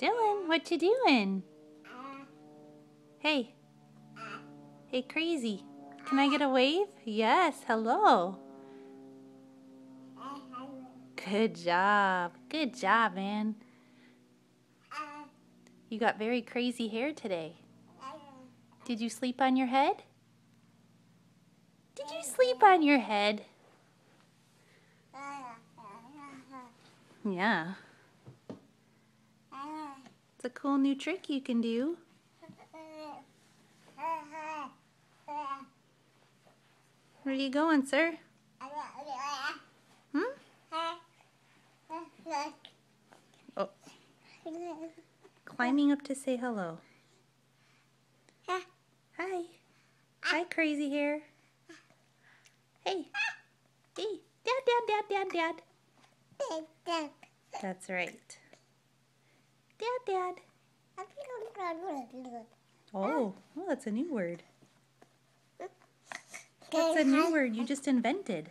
Dylan, what you doing? Hey. Hey, crazy. Can I get a wave? Yes, hello. Good job. Good job, man. You got very crazy hair today. Did you sleep on your head? Did you sleep on your head? Yeah. It's a cool new trick you can do. Where are you going, sir? Hmm? Oh. Climbing up to say hello. Hi. Hi, crazy hair. Hey. Hey. Dad. That's right. Dad. Oh, that's a new word. That's a new word you just invented.